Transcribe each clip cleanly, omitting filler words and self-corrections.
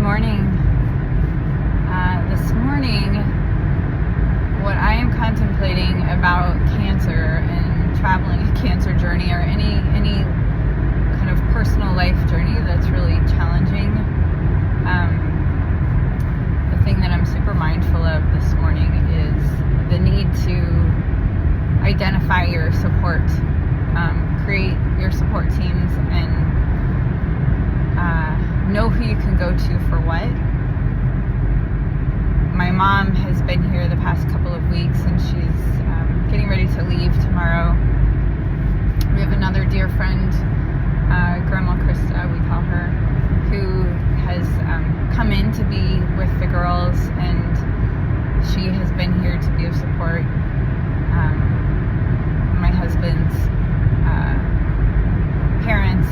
morning. This morning, what I am contemplating about cancer and traveling a cancer journey or any kind of personal life journey that's really challenging. The thing that I'm super mindful of this morning is the need to identify your support, create your support teams, and know who you can go to for what. My mom has been here the past couple of weeks, and she's getting ready to leave tomorrow. We have another dear friend, Grandma Krista, we call her, who has come in to be with the girls, and she has been here to be of support. My husband's parents,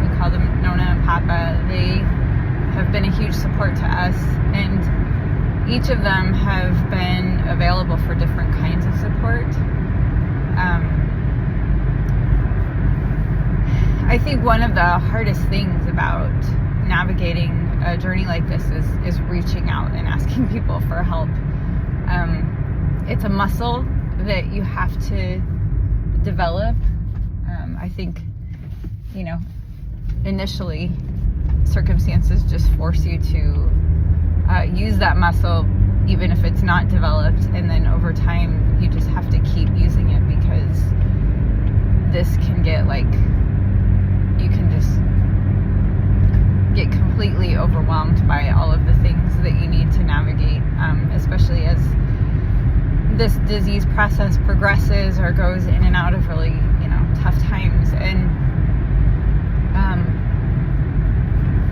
we call them Nona and Papa, they have been a huge support to us, and each of them have been available for different kinds of support. I think one of the hardest things about navigating a journey like this is reaching out and asking people for help. It's a muscle that you have to develop. I think, initially circumstances just force you to use that muscle even if it's not developed, and then over time you just have to keep using it, because this can get you can just get completely overwhelmed by all of the things that you need to navigate, especially as this disease process progresses or goes in and out of really tough times. And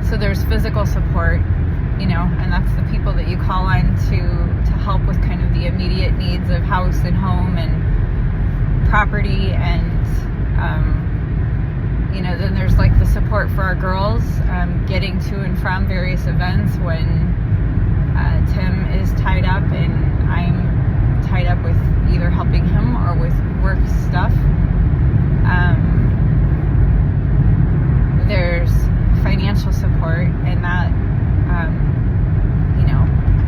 so there's physical support, and that's the people that you call on to help with kind of the immediate needs of house and home and property, and then there's the support for our girls, getting to and from various events when Tim is tied up and I'm tied up with either helping him or with work stuff. There's financial support, and that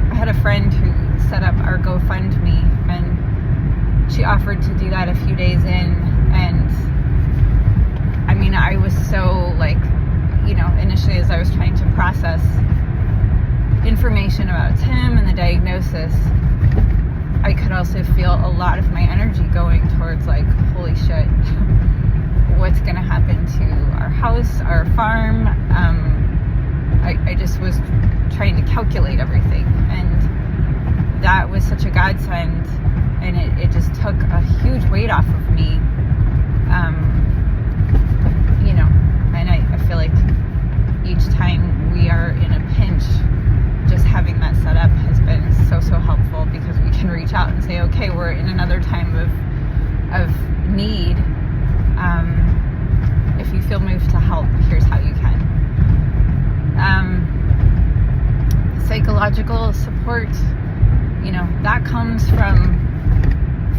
I had a friend who set up our GoFundMe, and she offered to do that a few days in, and I was so initially, as I was trying to process information about Tim and the diagnosis, I could also feel a lot of my energy going towards holy shit, what's gonna happen to our house, our farm. I just was trying to calculate everything, and that was such a godsend, and it just took a huge weight off of me. And I feel like each time we are in a pinch, just having that set up has been so helpful, because we can reach out and say, okay, we're in another time of need. If you feel moved to help, here's how you can. Psychological support, that comes from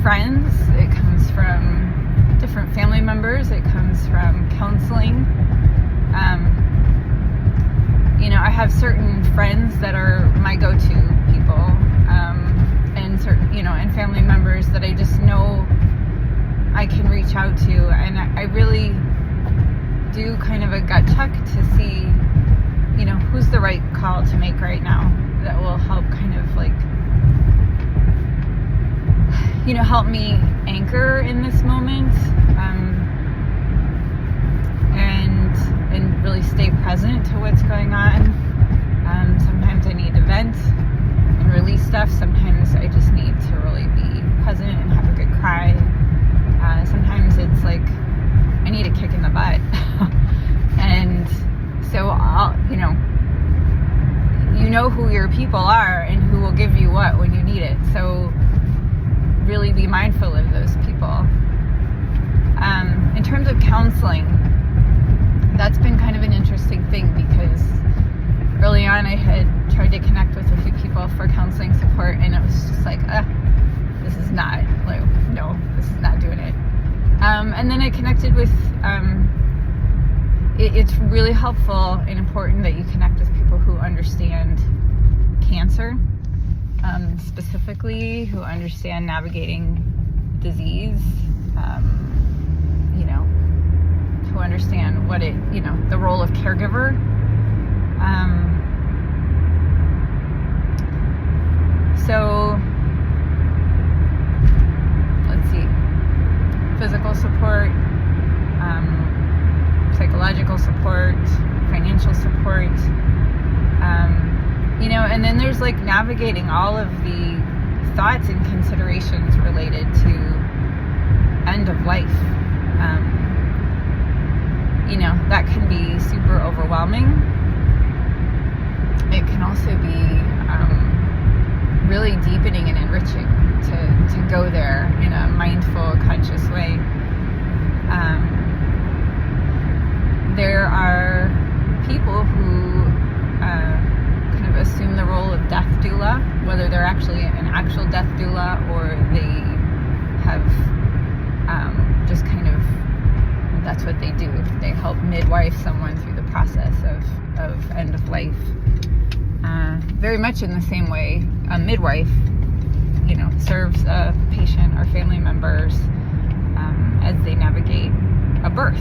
friends, it comes from different family members, it comes from counseling. I have certain friends that are my go-to people, and certain, and family members that I just know I can reach out to, and I really do kind of a gut check to see, who's the right call to make right now that will help kind of help me anchor in this moment, and really stay present to what's going on. Sometimes I need to vent and release stuff. Sometimes I just need to really be present and have a good cry. Sometimes it's I need a kick in the butt. And so I'll, who your people are and who will give you what when you need it. So really be mindful of those people. In terms of counseling, that's been kind of an interesting thing, because early on I had tried to connect with a few people for counseling support, and it was just this is not, this is not doing it. And then I connected with, it's really helpful and important that you connect with people who understand cancer, specifically, who understand navigating disease, who understand what the role of caregiver. So, let's see, physical support, psychological support, financial support, and then there's like navigating all of the thoughts and considerations related to end of life. That can be super overwhelming. It can also be really deepening and enriching to go there in a mindful, conscious way. There are people who kind of assume the role of death doula, whether they're actually an actual death doula or they have just kind of, that's what they do. They help midwife someone through the process of end of life. Very much in the same way a midwife, serves a patient or family members as they navigate a birth.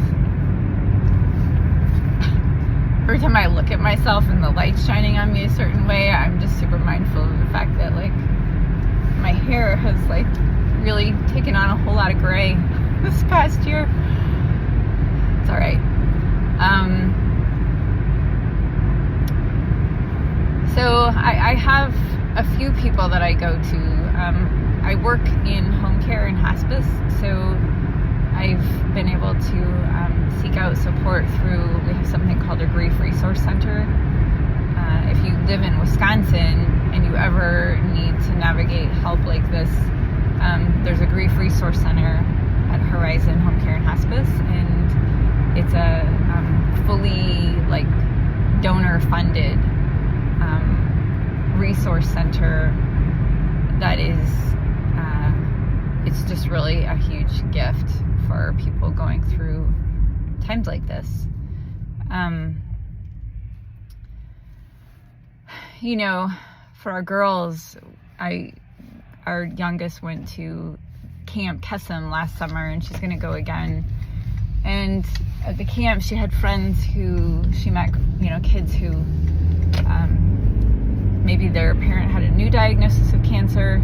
Every time I look at myself and the light's shining on me a certain way, I'm just super mindful of the fact that like my hair has like really taken on a whole lot of gray this past year. It's all right. So I have a few people that I go to. I work in home care and hospice, so I've been able to seek out support through, we have something called a Grief Resource Center. If you live in Wisconsin and you ever need to navigate help like this, there's a Grief Resource Center at Horizon Home Care and Hospice, and it's a fully like donor funded resource center that is it's just really a huge gift for people going through times like this. For our girls, our youngest went to Camp Kesem last summer, and she's going to go again. And at the camp, she had friends who she met, kids who maybe their parent had a new diagnosis of cancer.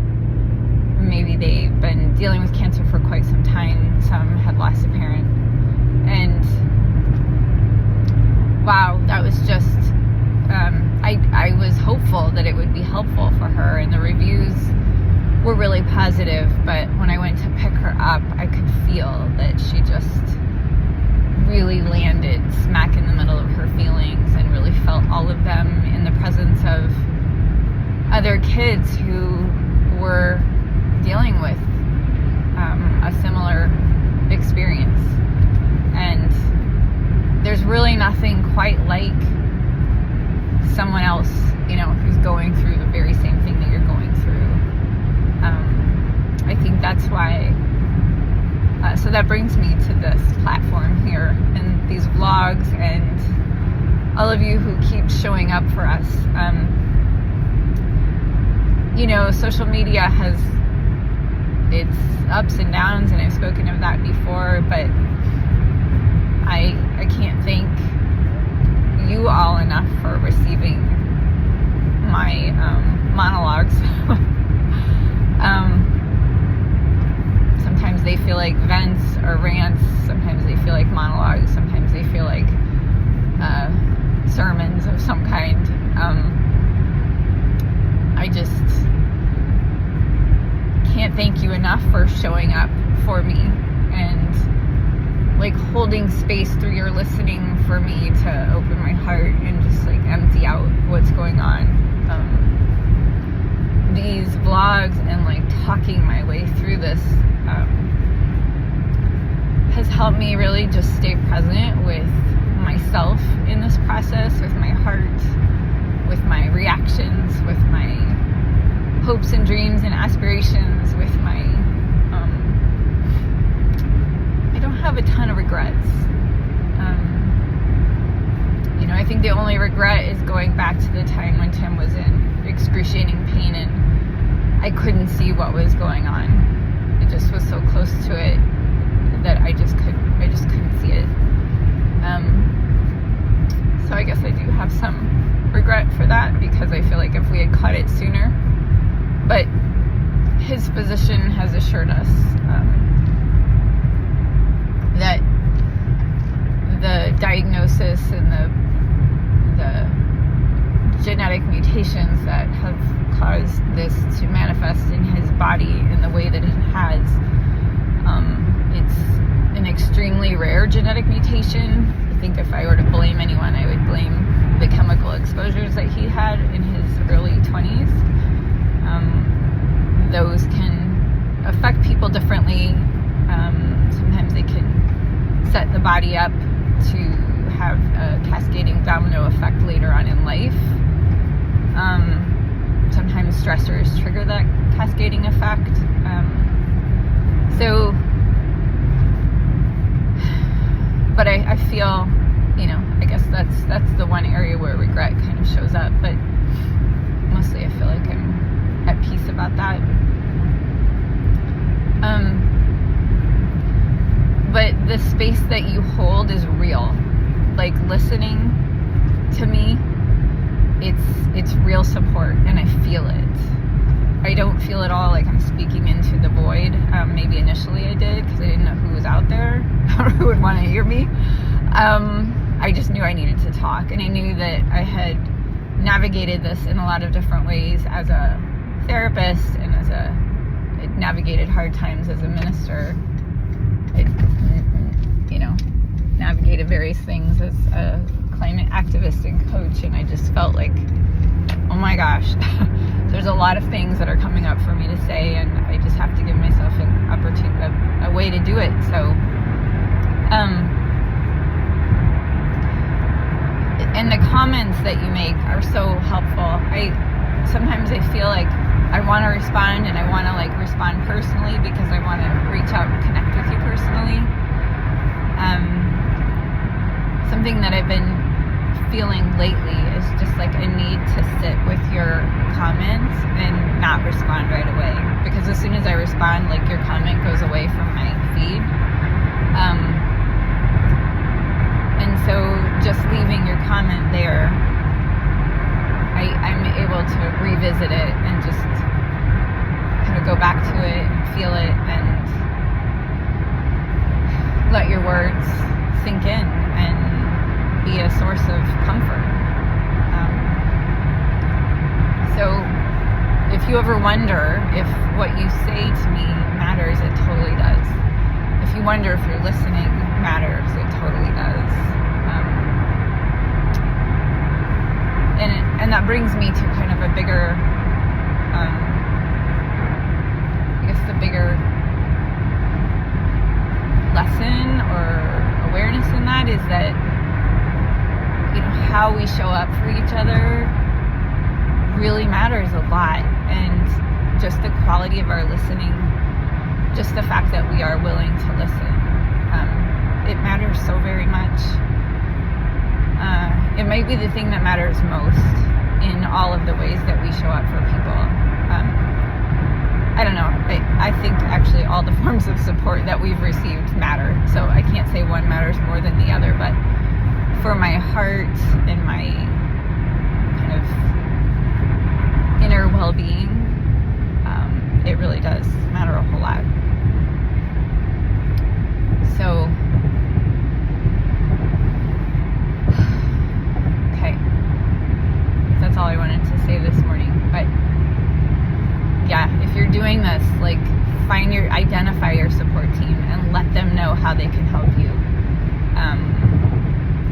Maybe they've been dealing with cancer for quite some time. Some had lost a parent. And wow, that was just, I was hopeful that it would be helpful for her, and the reviews were really positive, but when I went to pick her up, I could feel that she just really landed smack in the middle of her feelings and really felt all of them in the presence of other kids who were dealing with a similar experience. And there's really nothing quite like someone else, who's going through the very same thing that you're going through. I think that's why, so that brings me to this platform here and these vlogs and all of you who keep showing up for us. Social media has its ups and downs, and I've spoken of that before, but I can't thank you all enough for receiving my monologues. Sometimes they feel like vents or rants, sometimes they feel like monologues, sometimes they feel like sermons of some kind. I just can't thank you enough for showing up for me and like holding space through your listening for me to open my heart and just like empty out what's going on. These vlogs and like talking my way through this has helped me really just stay present with myself in this process, with my heart, with my reactions, with my hopes and dreams and aspirations, with my I don't have a ton of regrets. I think the only regret is going back to the time see what was going on. It just was so close to it that I just couldn't see it. So I guess I do have some regret for that, because I feel like if we had caught it sooner, but his physician has assured us that the diagnosis and the genetic mutations that have caused this to manifest in his body in the way that it has, it's an extremely rare genetic mutation. I think if I were to blame anyone, I would blame the chemical exposures that he had in his early 20s. Those can affect people differently. Sometimes they can set the body up to have a cascading domino effect later on in life. Sometimes stressors trigger that cascading effect. But I feel, I guess that's the one area where regret kind of shows up, but mostly I feel like I'm at peace about that. But the space that you hold is real. Like, listening to me, it's real support, and I feel it. I don't feel at all like I'm speaking into the void. Maybe initially I did, because I didn't know who was out there or who would want to hear me. I just knew I needed to talk, and I knew that I had navigated this in a lot of different ways as a therapist, and I navigated hard times as a minister. I navigated various things as a climate activist and coach, and I just felt like, oh my gosh, there's a lot of things that are coming up for me to say, and I just have to give myself an opportunity, a way to do it. So, and the comments that you make are so helpful. Sometimes I feel like I want to respond, and I want to respond personally, because I want to reach out and connect with you personally. Something that I've been feeling lately is just a need to sit with your comments and not respond right away, because as soon as I respond, your comment goes away from my feed. And so just leaving your comment there, I'm able to revisit it and just kind of go back to it and feel it and let your words sink in and be a source of comfort. So if you ever wonder if what you say to me matters, it totally does. If you wonder if you're listening matters, it totally does. And that brings me to kind of a bigger, the bigger lesson or awareness in that is that, how we show up for each other really matters a lot. And just the quality of our listening, just the fact that we are willing to listen, it matters so very much. It might be the thing that matters most in all of the ways that we show up for people. I don't know. I think actually all the forms of support that we've received matter. So I can't say one matters more than the other, but for my heart and my kind of inner well-being, it really does matter a whole lot. So, okay. That's all I wanted to say this morning. But yeah, if you're doing this, identify your support team and let them know how they can help you.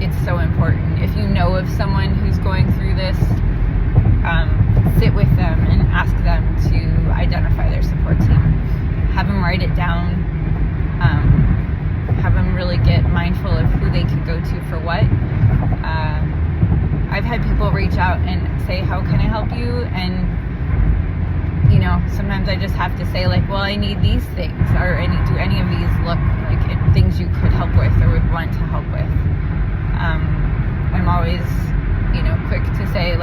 It's so important. If you know of someone who's going through this, sit with them and ask them to identify their support team. Have them write it down. Have them really get mindful of who they can go to for what. I've had people reach out and say, how can I help you? And sometimes I just have to say well, I need these things, or do any of these look like things you could help with or would want to help with? I'm always, quick to say,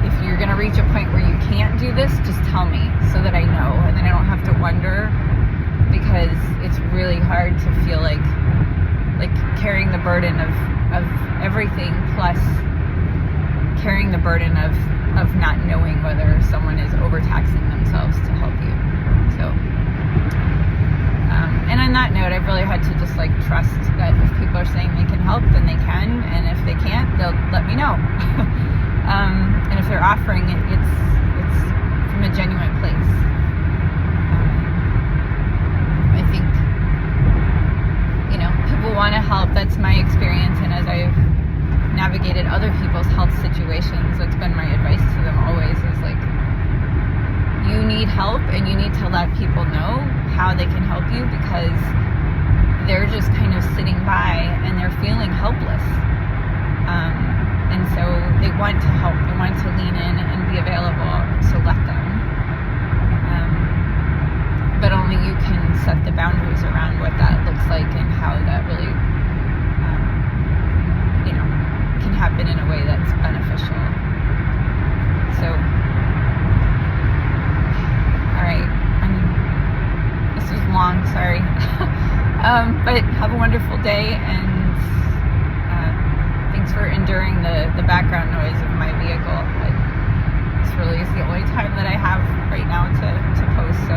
if you're going to reach a point where you can't do this, just tell me so that I know, and then I don't have to wonder, because it's really hard to feel like carrying the burden of everything, plus carrying the burden of not knowing whether someone is overtaxing themselves to help you. So, and on that note, I've really had to just like trust that if people are saying they can help, then they can, and if they can't, they'll let me know. And if they're offering it, it's from a genuine place. I think, people want to help. That's my experience, and as I've navigated other people's health situations, that's been my advice to them always, is like, you need help, and you need to let people know how they can help you, because they're just kind of sitting by and they're feeling helpless. And so they want to help, they want to lean in and be available, so let them. But only you can set the boundaries around what that looks like and how that really, can happen in a way that's beneficial. So, all right. This was long, sorry. But have a wonderful day, and thanks for enduring the background noise of my vehicle. This really is the only time that I have right now to post, so